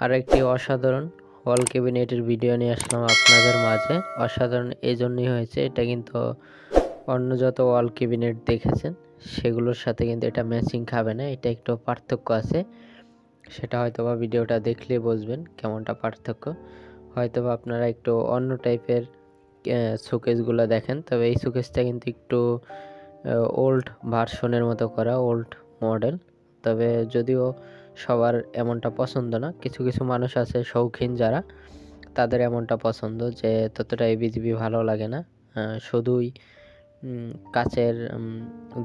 আরেকটি অসাধারণ ওয়াল ক্যাবিনেটের ভিডিও নিয়ে আসলাম আপনাদের মাঝে। অসাধারণ এই জন্যই হয়েছে, এটা কিন্তু অন্য যত ওয়াল ক্যাবিনেট দেখেছেন সেগুলোর সাথে কিন্তু এটা ম্যাচিং খাবে না। এটা একটু পার্থক্য আছে, সেটা হয়তোবা ভিডিওটা দেখলে বুঝবেন কেমনটা পার্থক্য। হয়তোবা আপনারা একটু অন্য টাইপের শোকেসগুলো দেখেন, তবে এই শোকেসটা কিন্তু একটু ওল্ড ভার্সনের মতো করা, ওল্ড মডেল। তবে যদিও সবার এমনটা পছন্দ না, কিছু কিছু মানুষ আছে শৌখিন যারা, তাদের এমনটা পছন্দ যে ততটা এবিজিবি ভালো লাগে না, শুধুই কাচের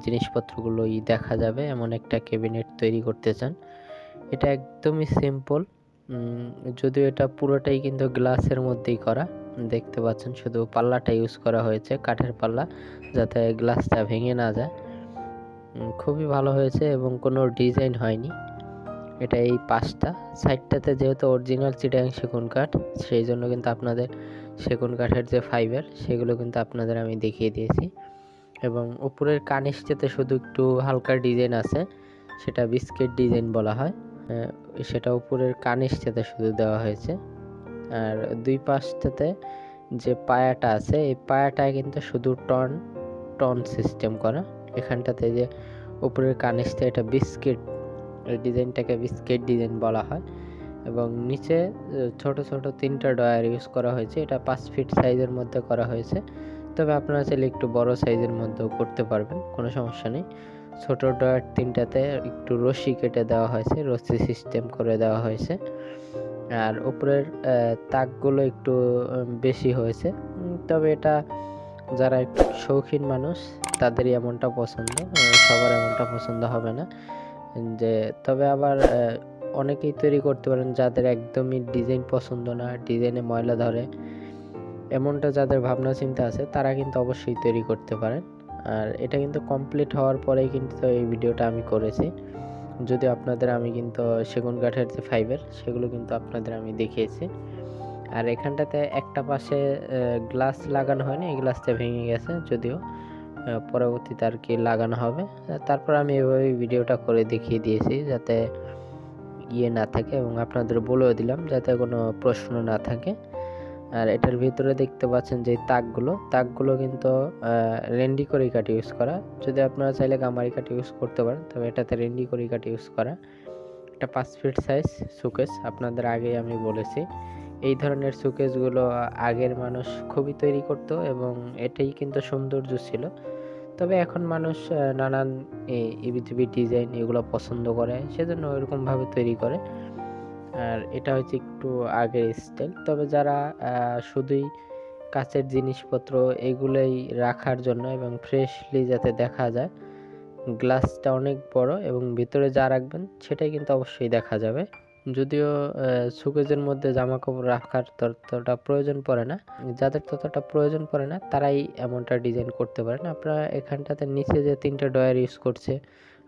জিনিসপত্রগুলোই দেখা যাবে এমন একটা ক্যাবিনেট তৈরি করতে চান। এটা একদমই সিম্পল, যদিও এটা পুরোটাই কিন্তু গ্লাসের মধ্যেই করা। দেখতে পাচ্ছেন শুধু পাল্লাটা ইউজ করা হয়েছে, কাঠের পাল্লা, যাতে গ্লাসটা ভেঙে না যায়। খুবই ভালো হয়েছে এবং কোনো ডিজাইন হয়নি। এটা এই পাশটা সাইডটাতে যেহেতু অরিজিনাল চিটাগাং সেগুন কাঠ, সেই জন্য কিন্তু আপনাদের সেগুন কাঠের যে ফাইবার সেগুলো কিন্তু আপনাদের আমি দেখিয়ে দিয়েছি। এবং উপরের কানিসটাতে শুধু একটু হালকা ডিজাইন আছে, সেটা বিস্কিট ডিজাইন বলা হয়, সেটা উপরের কানিসটাতে শুধু দেওয়া হয়েছে। আর দুই পাশটাতে যে পায়াটা আছে, এই পায়াটায় কিন্তু শুধু টন সিস্টেম করা। এখানটাতে যে উপরের কানিসটা, এটা বিস্কিট, এই ডিজাইনটাকে বিস্কিট ডিজাইন বলা হয়। এবং নিচে ছোট ছোট 3টা ডয়ার ইউজ করা হয়েছে। এটা 5 ফিট সাইজের মধ্যে করা হয়েছে, তবে আপনারা চাইলে একটু বড় সাইজের মধ্যেও করতে পারবেন, কোনো সমস্যা নেই। ছোট ডয়ার 3টাতে একটু রশি কেটে দেওয়া হয়েছে, রশি সিস্টেম করে দেওয়া হয়েছে। আর উপরের তাকগুলো একটু বেশি হয়েছে, তবে এটা যারা একটু শৌখিন মানুষ তাদেরই এমনটা পছন্দ, সবার এমনটা পছন্দ হবে না। যে তবে আবার অনেকেই তৈরি করতে পারেন যাদের একদমই ডিজাইন পছন্দ না, ডিজাইনে ময়লা ধরে, এমনটা যাদের ভাবনা চিন্তা আছে তারা কিন্তু অবশ্যই তৈরি করতে পারেন। আর এটা কিন্তু কমপ্লিট হওয়ার পরেই কিন্তু এই ভিডিওটা আমি করেছি, যদি আপনাদের আমি কিন্তু সেগুন কাঠের যে ফাইবার সেগুলো কিন্তু আপনাদের আমি দেখিয়েছি। আর এখানটাতে একটা পাশে গ্লাস লাগানো হয়নি, এই গ্লাসটা ভেঙে গেছে, যদিও পরবর্তীতে আর কি লাগানো হবে। তারপর আমি এভাবে ভিডিওটা করে দেখিয়ে দিয়েছি যাতে না থাকে, এবং আপনাদের বলেও দিলাম যাতে কোনো প্রশ্ন না থাকে। আর এটার ভিতরে দেখতে পাচ্ছেন যে তাকগুলো কিন্তু রেন্ডি করি কাঠ ইউজ করা। যদি আপনারা চাইলে গামারি কাঠ ইউজ করতে পারেন, তবে এটাতে রেন্ডি করি কাঠ ইউজ করা। এটা 5 ফিট সাইজ শোকেস, আপনাদের আগেই আমি বলেছি। এই ধরনের শোকেসগুলো আগের মানুষ খুবই তৈরি করতো এবং এটাই কিন্তু সৌন্দর্য ছিল। তবে এখন মানুষ নানান ইবিটিবি ডিজাইন এগুলো পছন্দ করে, সেজন্য ওইরকমভাবে তৈরি করে। আর এটা হচ্ছে একটু আগের স্টাইল। তবে যারা শুধুই কাচের জিনিসপত্র এগুলোই রাখার জন্য এবং ফ্রেশলি যাতে দেখা যায়, গ্লাসটা অনেক বড় এবং ভিতরে যা রাখবেন সেটাই কিন্তু অবশ্যই দেখা যাবে। যদিও শোকেজের মধ্যে জামা কাপড় রাখার ততটা প্রয়োজন পড়ে না, যাদের ততটা প্রয়োজন পড়ে না তারাই এমনটা ডিজাইন করতে পারেন। আপনারা এখানটাতে নিচে যে 3টা ডয়ার ইউজ করছে,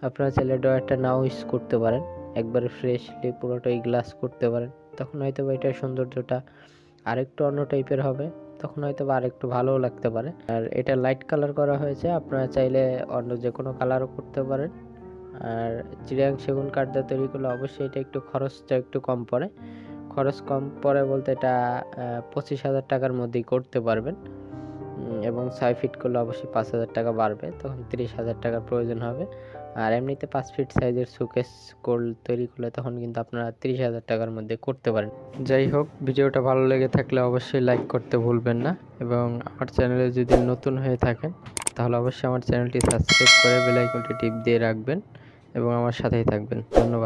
আপনারা চাইলে ডয়ারটা নাও ইউজ করতে পারেন, একবারে ফ্রেশলি পুরোটাই গ্লাস করতে পারেন। তখন হয়তো বা এটার সৌন্দর্যটা আরেকটু অন্য টাইপের হবে, তখন হয়তো বা আরেকটু ভালোও লাগতে পারে। আর এটা লাইট কালার করা হয়েছে, আপনারা চাইলে অন্য যে কোনো কালারও করতে পারেন। আর চিটাগাং সেগুন কাঠ দিয়ে তৈরি করলে অবশ্যই এটা একটু খরচটা একটু কম পড়ে। খরচ কম পড়ে বলতে এটা 25,000 টাকার মধ্যেই করতে পারবেন, এবং 6 ফিট করলে অবশ্যই 5,000 টাকা বাড়বে, তখন 30,000 টাকার প্রয়োজন হবে। আর এমনিতে 5 ফিট সাইজের শোকেস তৈরি করলে তখন কিন্তু আপনারা 30,000 টাকার মধ্যে করতে পারেন। যাই হোক, ভিডিওটা ভালো লেগে থাকলে অবশ্যই লাইক করতে ভুলবেন না, এবং আমার চ্যানেলে যদি নতুন হয়ে থাকেন তাহলে অবশ্যই আমার চ্যানেলটি সাবস্ক্রাইব করে বেল আইকনটি টিপ দিয়ে রাখবেন এবং আমার সাথেই থাকবেন। ধন্যবাদ।